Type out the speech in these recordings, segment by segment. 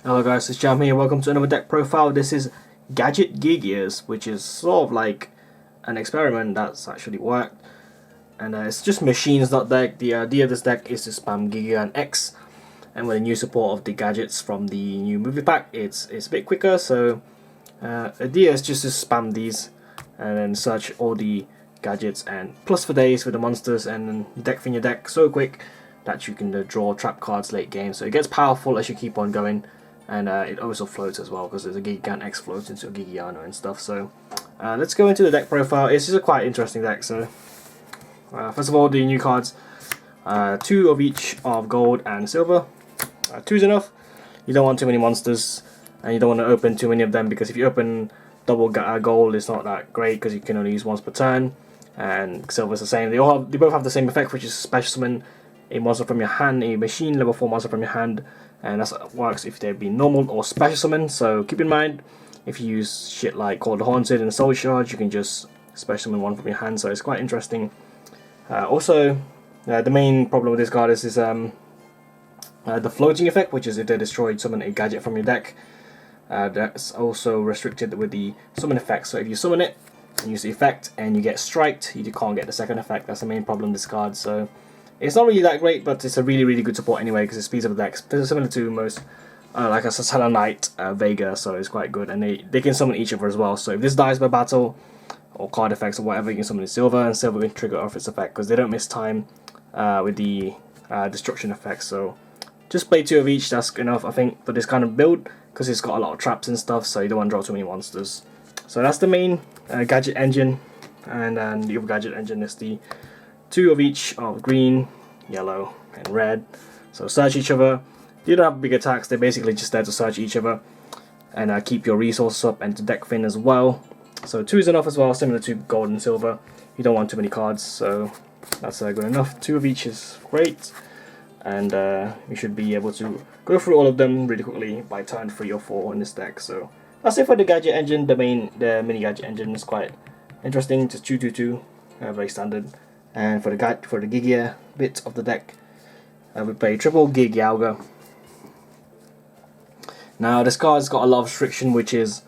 Hello guys, it's Jam here. Welcome to another deck profile. This is Gadget Geargias, which is sort of like an experiment that's actually worked. And it's just machines, not deck. The idea of this deck is to spam Gear Gigant X, and with the new support of the gadgets from the new movie pack, it's a bit quicker. So idea is just to spam these and then search all the gadgets and plus for days with the monsters, and then deck from your deck so quick that you can draw trap cards late game. So it gets powerful as you keep on going. And it also floats as well because there's a Gear Gigant X floats into a Gigiano and stuff. So let's go into the deck profile. It's just a quite interesting deck. So first of all, the new cards, 2 of each of gold and silver. 2 is enough. You don't want too many monsters, and you don't want to open too many of them, because if you open double gold, it's not that great because you can only use once per turn. And silver's the same. They both have the same effect, which is special summon a monster from your hand, a machine level 4 monster from your hand. And that's what works if they'd be normal or special summon. So keep in mind, if you use shit like Call the Haunted and Soul Charge, you can just special summon one from your hand. So it's quite interesting. Also, the main problem with this card is the floating effect, which is if they destroyed summon a gadget from your deck. That's also restricted with the summon effect. So if you summon it and use the effect and you get striked, you can't get the second effect. That's the main problem with this card. So it's not really that great, but it's a really good support anyway, because it speeds up the decks. It's similar to most, like a Sasala Knight, Vega, so it's quite good. And they can summon each other as well. So if this dies by battle, or card effects or whatever, you can summon silver, and silver can trigger off its effect, because they don't miss time with the destruction effect. So just play 2 of each, that's enough I think for this kind of build, because it's got a lot of traps and stuff, so you don't want to draw too many monsters. So that's the main gadget engine, and then the other gadget engine is the 2 of each of green, yellow, and red. So search each other. You don't have big attacks, they're basically just there to search each other and keep your resources up and to deck thin as well. So 2 is enough as well, similar to gold and silver. You don't want too many cards, so that's good enough. 2 of each is great, and you should be able to go through all of them really quickly by turn 3 or 4 in this deck. So that's it for the gadget engine. The mini gadget engine is quite interesting, just 2/2/2, very standard. And for the Gigia bit of the deck, we play triple Yugioh. Now this card's got a lot of restriction, which is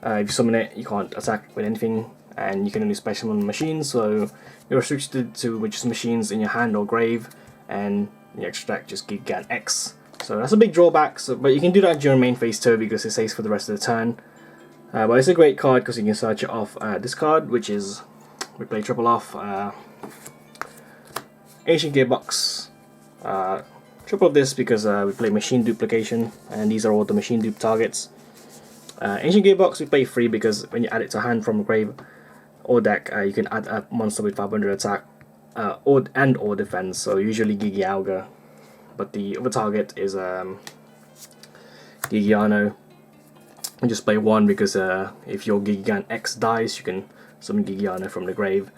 if you summon it, you can't attack with anything, and you can only special summon machines. So you're restricted to just machines in your hand or grave, and you extract just Gear Gigant X. So that's a big drawback. So, but you can do that during main phase too, because it saves for the rest of the turn. But it's a great card because you can search it off this card, which is we play triple off. Ancient Gearbox, triple of this because we play machine duplication, and these are all the machine dupe targets. Ancient Gearbox we play 3 because when you add it to hand from a grave or deck, you can add a monster with 500 attack or defense. So usually Gigiauga, but the other target is Gigiano. And just play 1 because if your Gigant X dies, you can summon Gigiano from the grave.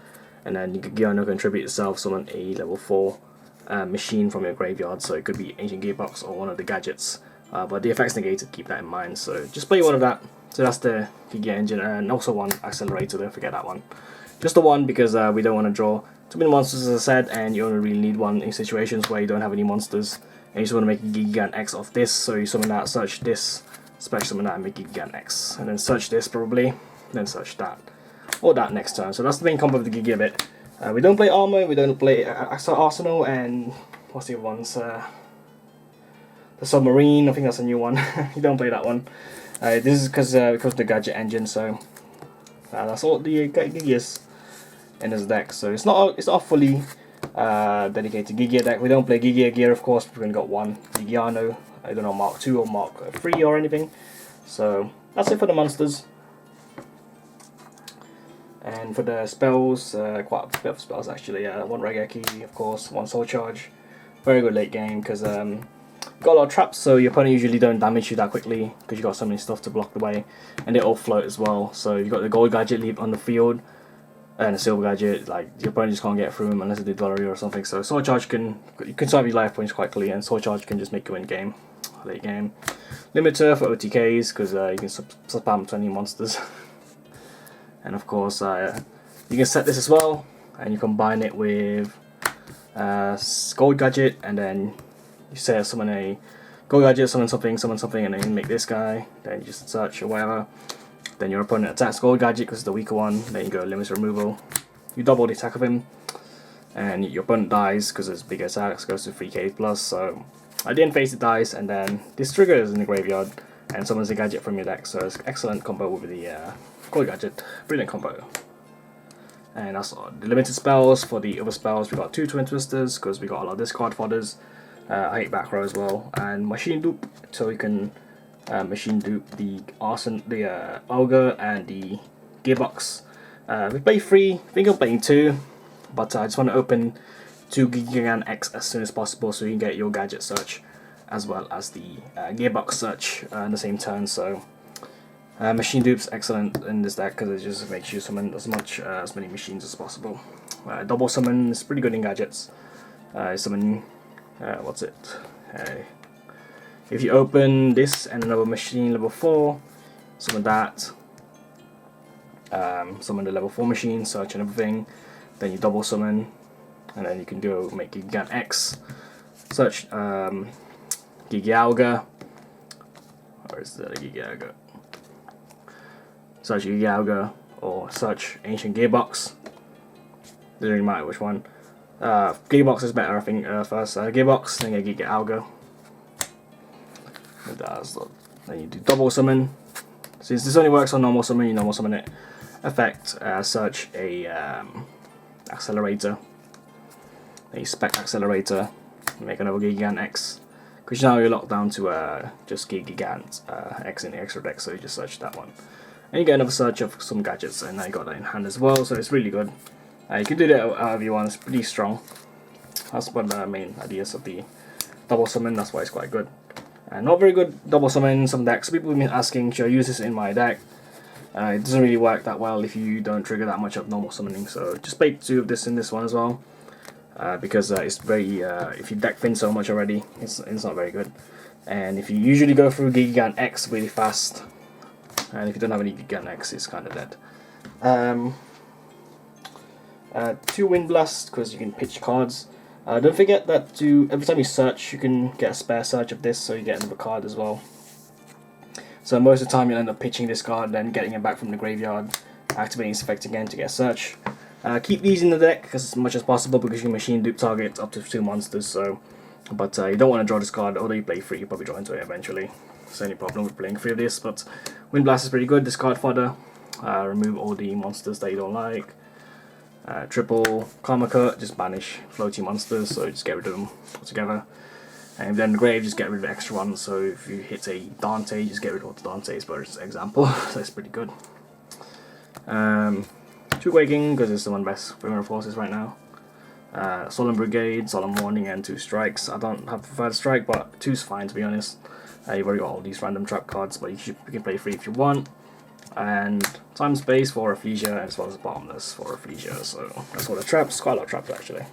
And then Gigiano can tribute itself, summon a level 4 machine from your graveyard, so it could be Ancient Gearbox or one of the gadgets. But the effect's negated, keep that in mind. So just play 1 of that. So that's the Giga engine, and also 1 accelerator, don't forget that one. Just the 1 because we don't want to draw too many monsters, as I said, and you only really need 1 in situations where you don't have any monsters. And you just want to make a Gigant X off this, so you summon that, search this, special summon that, and make Gigant X. And then search this probably, then search that. Or that next turn. So that's the main combo of the Giga bit. We don't play armor, we don't play arsenal, and what's the other ones? The submarine, I think that's a new one. You don't play that one. This is because of the gadget engine. So that's all the Gigias in this deck. So it's not a fully dedicated Gigia deck. We don't play Gigia gear, of course. We've only got 1 Gigiano. I don't know, Mark 2 or Mark 3 or anything. So that's it for the monsters. And for the spells, quite a bit of spells actually. 1 Regeki, of course, 1 Soul Charge. Very good late game because got a lot of traps, so your opponent usually don't damage you that quickly because you got so many stuff to block the way, and they all float as well. So you've got the gold gadget leave on the field, and a silver gadget. Like your opponent just can't get through them unless they do Dollary or something. So Soul Charge you can save your life points quite quickly, and Soul Charge can just make you win game, late game. Limiter for OTKs because you can spam 20 monsters. And of course, you can set this as well, and you combine it with Gold Gadget, and then you say summon a Gold Gadget, summon something, and then you make this guy. Then you just search or whatever. Then your opponent attacks Gold Gadget because it's the weaker one. Then you go limits removal. You double the attack of him, and your opponent dies because it's bigger attacks, goes to 3k plus. So at the end phase it dies, and then this triggers in the graveyard and summons a gadget from your deck. So it's excellent combo with the Gold Gadget, brilliant combo. And that's all. The limited spells. For the other spells, we got 2 Twin Twisters because we got a lot of discard fodders. I hate back row as well, and machine dupe, so we can machine dupe the Ogre and the Gearbox. We play 3, I think I'm playing 2, but I just want to open 2 Gear Gigant X as soon as possible so you can get your gadget search as well as the Gearbox search in the same turn. So machine dupe's excellent in this deck because it just makes you summon as many machines as possible. Double summon is pretty good in gadgets. Summon what's it? If you open this and another machine level 4, summon that. Summon the level 4 machine, search and everything. Then you double summon, and then you can go make Gigant X. Search Yugioh. Or is that a Yugioh? Search Yugioh or search Ancient Gearbox. Doesn't really matter which one. Gearbox is better, I think. First Gearbox, then you get Yugioh. Then you do double summon. Since this only works on normal summon, you normal summon it. Effect, search a accelerator. Then you spec accelerator, make another Gear Gigant X. Because now you're locked down to just Gear Gigant X in the extra deck, so you just search that one. And you get another search of some gadgets, and I got that in hand as well, so it's really good. You can do that however you want, it's pretty strong. That's one of the main ideas of the double summon, that's why it's quite good. And not very good double summon in some decks. People have been asking, should I use this in my deck? It doesn't really work that well if you don't trigger that much of normal summoning, so just play 2 of this in this one as well. Because it's very, if you deck thin so much already, it's not very good. And if you usually go through Gigant X really fast, and if you don't have any Gigant X, it's kind of dead. 2 Wind Blast, because you can pitch cards. Don't forget that every time you search, you can get a spare search of this, so you get another card as well. So most of the time you'll end up pitching this card, then getting it back from the graveyard, activating its effect again to get a search. Keep these in the deck as much as possible because you can machine dupe target up to 2 monsters. So, but you don't want to draw this card. Although you play 3, you probably draw into it eventually. There's any problem with playing 3 of this, but Wind Blast is pretty good. Discard fodder, remove all the monsters that you don't like. Triple Karma Cut, just banish floating monsters, so just get rid of them altogether. And then the grave, just get rid of the extra ones. So if you hit a Dante, just get rid of all the Dantes, for example. So that's pretty good. 2 Quaking, because it's the one of the best criminal forces right now. Solemn Brigade, Solemn Warning, and 2 Strikes. I don't have preferred strike, but 2's fine to be honest. You've already got all these random trap cards, but you can play 3 if you want. And Time Space for Aphasia, as well as Bottomless for Aphasia. So that's all the traps, quite a lot of traps actually.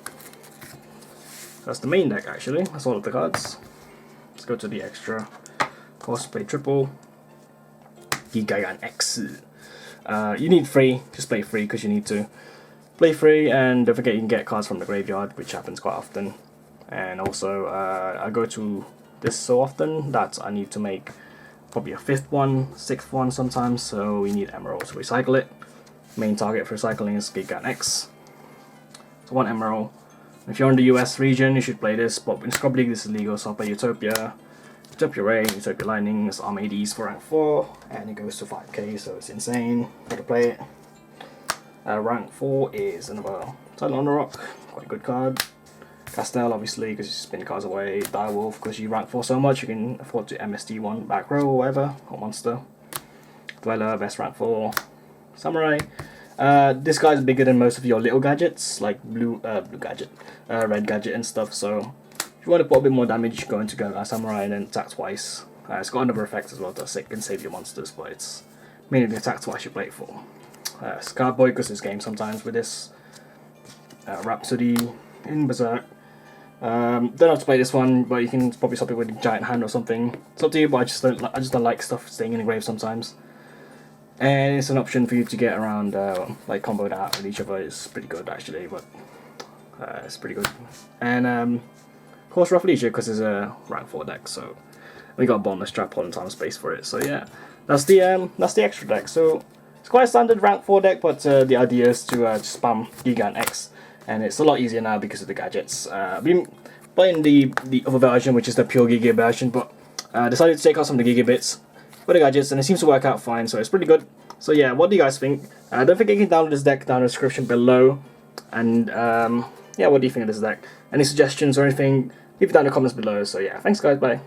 That's the main deck actually, that's all of the cards. Let's go to the extra. Of course, play triple. Gear Gigant X. You need 3, just play 3 because you need to. Play 3, and don't forget you can get cards from the graveyard, which happens quite often. And also, I go to this so often that I need to make probably a 5th one, 6th one sometimes, so we need Emerald to recycle it. Main target for recycling is Gear Gigant X. So 1 Emerald. If you're in the US region, you should play this, but in Scrub League this is legal, so I'll play Utopia. Utopia Ray, Utopia Lightning, it's Armades for rank 4, and it goes to 5k, so it's insane. Gotta play it. Rank 4 is another Titan on the Rock, quite a good card. Castell, obviously, because you spin cards away. Direwolf, because you rank 4 so much, you can afford to MSD 1 back row or whatever, or monster. Dweller, best rank 4. Samurai. This guy's bigger than most of your little gadgets, like blue gadget, red gadget and stuff, so if you want to put a bit more damage, go into Samurai and then attack twice. It's got another effect as well to save your monsters, but it's mainly the attack twice you play it for. Scarboy, because there's games sometimes with this. Rhapsody in Berserk. Don't have to play this one, but you can probably stop it with a giant hand or something. It's up to you, but I just don't like stuff staying in the grave sometimes. And it's an option for you to get around, like comboed out with each other. It's pretty good actually, but it's pretty good. And of course Rough Leisure, because it's a rank 4 deck, so We got a bonus strap on time space for it. So yeah, that's the extra deck. So it's quite a standard rank 4 deck, but the idea is to spam Gigant X, and it's a lot easier now because of the gadgets. I've been playing the other version, which is the pure Giga version, but decided to take out some of the Giga bits for the gadgets, and it seems to work out fine. So it's pretty good. So yeah, what do you guys think? Don't forget you can download this deck down in the description below. And yeah, what do you think of this deck? Any suggestions or anything? Leave it down in the comments below. So yeah, thanks guys, bye.